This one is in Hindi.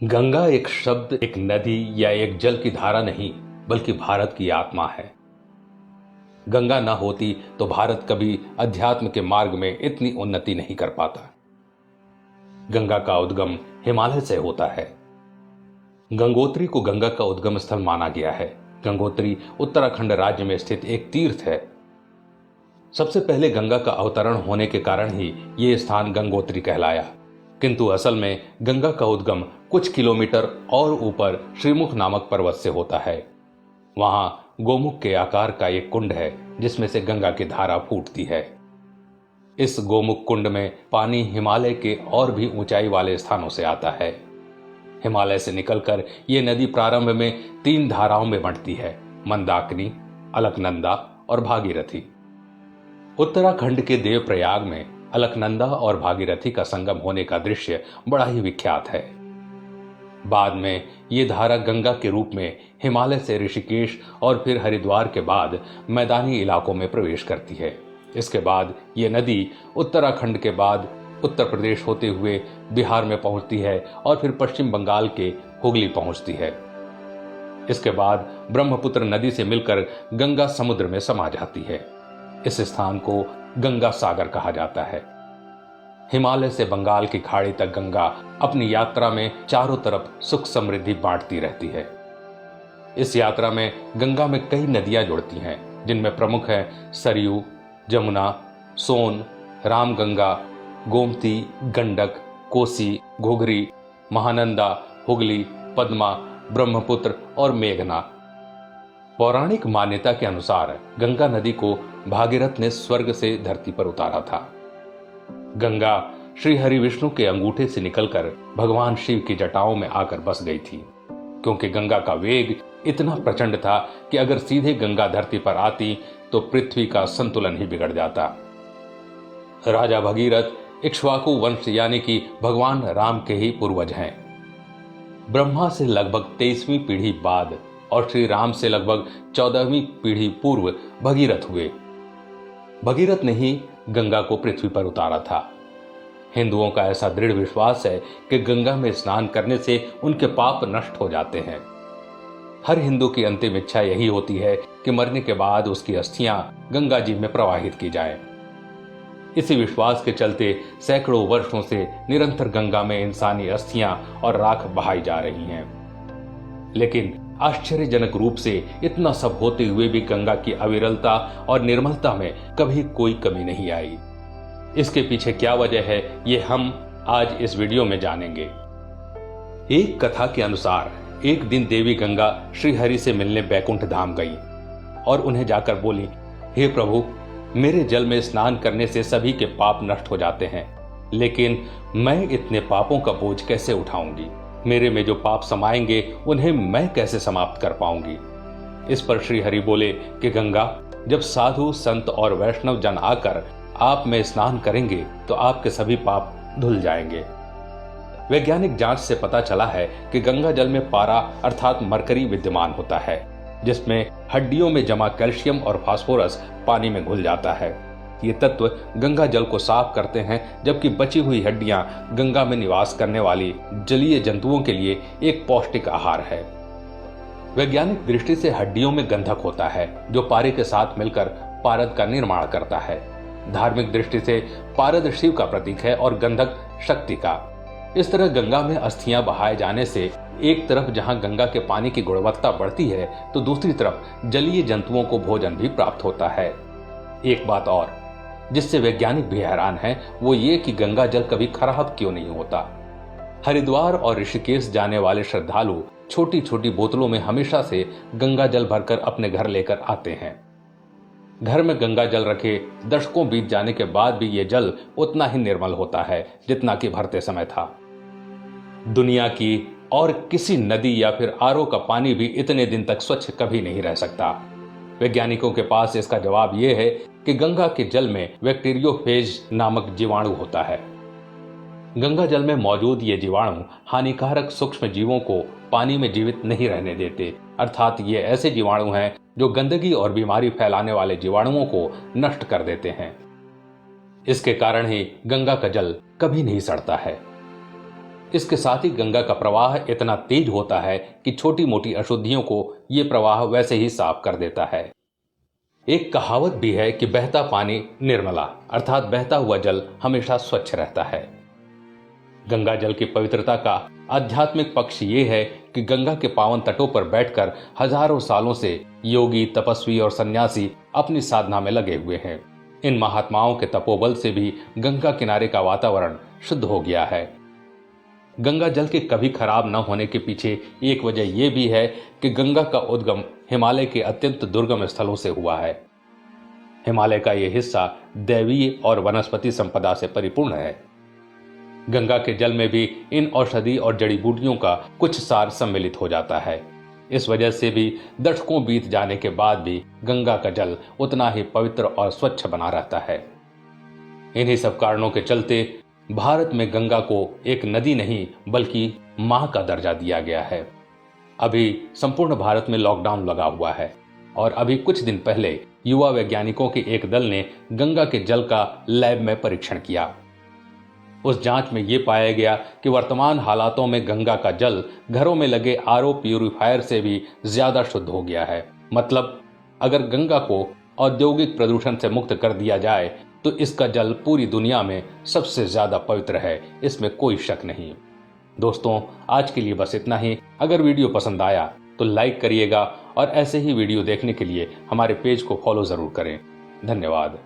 गंगा एक शब्द, एक नदी या एक जल की धारा नहीं, बल्कि भारत की आत्मा है। गंगा ना होती तो भारत कभी अध्यात्म के मार्ग में इतनी उन्नति नहीं कर पाता। गंगा का उद्गम हिमालय से होता है। गंगोत्री को गंगा का उद्गम स्थल माना गया है। गंगोत्री उत्तराखंड राज्य में स्थित एक तीर्थ है। सबसे पहले गंगा का अवतरण होने के कारण ही यह स्थान गंगोत्री कहलाया, किंतु असल में गंगा का उद्गम कुछ किलोमीटर और ऊपर श्रीमुख नामक पर्वत से होता है। वहां गोमुख के आकार का एक कुंड है जिसमें से गंगा की धारा फूटती है। इस गोमुख कुंड में पानी हिमालय के और भी ऊंचाई वाले स्थानों से आता है। हिमालय से निकलकर यह नदी प्रारंभ में 3 धाराओं में बंटती है, मंदाकिनी, अलकनंदा और भागीरथी। उत्तराखंड के देवप्रयाग में अलकनंदा और भागीरथी का संगम होने का दृश्य बड़ा ही विख्यात है। बाद में ये धारा गंगा के रूप में हिमालय से ऋषिकेश और फिर हरिद्वार के बाद मैदानी इलाकों में प्रवेश करती है। इसके बाद ये नदी उत्तराखंड के बाद उत्तर प्रदेश होते हुए बिहार में पहुंचती है और फिर पश्चिम बंगाल के हुगली पहुंचती है। इसके बाद ब्रह्मपुत्र नदी से मिलकर गंगा समुद्र में समा जाती है। इस स्थान को गंगा सागर कहा जाता है। हिमालय से बंगाल की खाड़ी तक गंगा अपनी यात्रा में चारों तरफ सुख समृद्धि बांटती रहती है। इस यात्रा में गंगा में कई नदियां जुड़ती हैं, जिनमें प्रमुख हैं सरयू, जमुना, सोन, रामगंगा, गोमती, गंडक, कोसी, घुघरी, महानंदा, हुगली, पद्मा, ब्रह्मपुत्र और मेघना। पौराणिक मान्यता के अनुसार गंगा नदी को भागीरथ ने स्वर्ग से धरती पर उतारा था। गंगा श्री हरि विष्णु के अंगूठे से निकलकर भगवान शिव की जटाओं में आकर बस गई थी, क्योंकि गंगा का वेग इतना प्रचंड था कि अगर सीधे गंगा धरती पर आती तो पृथ्वी का संतुलन ही बिगड़ जाता। राजा भगीरथ इक्ष्वाकु वंश यानी कि भगवान राम के ही पूर्वज हैं। ब्रह्मा से लगभग 23वीं पीढ़ी बाद और श्री राम से लगभग 14वीं पीढ़ी पूर्व भगीरथ हुए। भगीरथ ने ही गंगा को पृथ्वी पर उतारा था। हिंदुओं का ऐसा दृढ़ विश्वास है कि गंगा में स्नान करने से उनके पाप नष्ट हो जाते हैं। हर हिंदू की अंतिम इच्छा यही होती है कि मरने के बाद उसकी अस्थियां गंगा जी में प्रवाहित की जाएं। इसी विश्वास के चलते सैकड़ों वर्षों से निरंतर गंगा में इंसानी अस्थियां और राख बहाई जा रही हैं। लेकिन आश्चर्यजनक रूप से इतना सब होते हुए भी गंगा की अविरलता और निर्मलता में कभी कोई कमी नहीं आई। इसके पीछे क्या वजह है, ये हम आज इस वीडियो में जानेंगे। एक कथा के अनुसार एक दिन देवी गंगा श्री हरि से मिलने बैकुंठ धाम गई और उन्हें जाकर बोली, हे प्रभु, मेरे जल में स्नान करने से सभी के पाप नष्ट हो जाते हैं, लेकिन मैं इतने पापों का बोझ कैसे उठाऊंगी? मेरे में जो पाप समाएंगे उन्हें मैं कैसे समाप्त कर पाऊंगी? इस पर श्री हरि बोले कि गंगा, जब साधु संत और वैष्णव जन आकर आप में स्नान करेंगे तो आपके सभी पाप धुल जाएंगे। वैज्ञानिक जांच से पता चला है कि गंगा जल में पारा अर्थात मरकरी विद्यमान होता है, जिसमें हड्डियों में जमा कैल्शियम और फास्फोरस पानी में घुल जाता है। ये तत्व गंगा जल को साफ करते हैं, जबकि बची हुई हड्डियां गंगा में निवास करने वाली जलीय जंतुओं के लिए एक पौष्टिक आहार है। वैज्ञानिक दृष्टि से हड्डियों में गंधक होता है, जो पारे के साथ मिलकर पारद का निर्माण करता है। धार्मिक दृष्टि से पारद शिव का प्रतीक है और गंधक शक्ति का। इस तरह गंगा में अस्थियां बहाए जाने से एक तरफ जहां गंगा के पानी की गुणवत्ता बढ़ती है, तो दूसरी तरफ जलीय जंतुओं को भोजन भी प्राप्त होता है। एक बात और जिससे वैज्ञानिक भी हैरान है, वो ये कि गंगा जल कभी खराब क्यों नहीं होता। हरिद्वार और ऋषिकेश जाने वाले श्रद्धालु छोटी छोटी बोतलों में हमेशा से गंगा जल भरकर अपने घर लेकर आते हैं। घर में गंगा जल रखे दशकों बीत जाने के बाद भी ये जल उतना ही निर्मल होता है जितना कि भरते समय था। दुनिया की और किसी नदी या फिर आरओ का पानी भी इतने दिन तक स्वच्छ कभी नहीं रह सकता। वैज्ञानिकों के पास इसका जवाब यह है कि गंगा के जल में बैक्टीरियोफेज नामक जीवाणु होता है। गंगा जल में मौजूद ये जीवाणु हानिकारक सूक्ष्म जीवों को पानी में जीवित नहीं रहने देते, अर्थात ये ऐसे जीवाणु हैं जो गंदगी और बीमारी फैलाने वाले जीवाणुओं को नष्ट कर देते हैं। इसके कारण ही गंगा का जल कभी नहीं सड़ता है। इसके साथ ही गंगा का प्रवाह इतना तेज होता है कि छोटी मोटी अशुद्धियों को यह प्रवाह वैसे ही साफ कर देता है। एक कहावत भी है कि बहता पानी निर्मला, अर्थात बहता हुआ जल हमेशा स्वच्छ रहता है। गंगा जल की पवित्रता का आध्यात्मिक पक्ष ये है कि गंगा के पावन तटों पर बैठकर हजारों सालों से योगी, तपस्वी और सन्यासी अपनी साधना में लगे हुए हैं। इन महात्माओं के तपोबल से भी गंगा किनारे का वातावरण शुद्ध हो गया है। गंगा जल के कभी खराब न होने के पीछे एक वजह यह भी है कि गंगा का उद्गम हिमालय के अत्यंत दुर्गम स्थलों से हुआ है। हिमालय का यह हिस्सा दैवीय और वनस्पति संपदा से परिपूर्ण है। गंगा के जल में भी इन औषधि और जड़ी बूटियों का कुछ सार सम्मिलित हो जाता है। इस वजह से भी दशकों बीत जाने के बाद भी गंगा का जल उतना ही पवित्र और स्वच्छ बना रहता है। इन्हीं सब कारणों के चलते भारत में गंगा को एक नदी नहीं बल्कि मां का दर्जा दिया गया है। अभी संपूर्ण भारत में लॉकडाउन लगा हुआ है और अभी कुछ दिन पहले युवा वैज्ञानिकों के एक दल ने गंगा के जल का लैब में परीक्षण किया। उस जांच में यह पाया गया कि वर्तमान हालातों में गंगा का जल घरों में लगे आरओ प्यूरिफायर से भी ज्यादा शुद्ध हो गया है। मतलब अगर गंगा को औद्योगिक प्रदूषण से मुक्त कर दिया जाए तो इसका जल पूरी दुनिया में सबसे ज्यादा पवित्र है, इसमें कोई शक नहीं। दोस्तों, आज के लिए बस इतना ही। अगर वीडियो पसंद आया तो लाइक करिएगा और ऐसे ही वीडियो देखने के लिए हमारे पेज को फॉलो जरूर करें। धन्यवाद।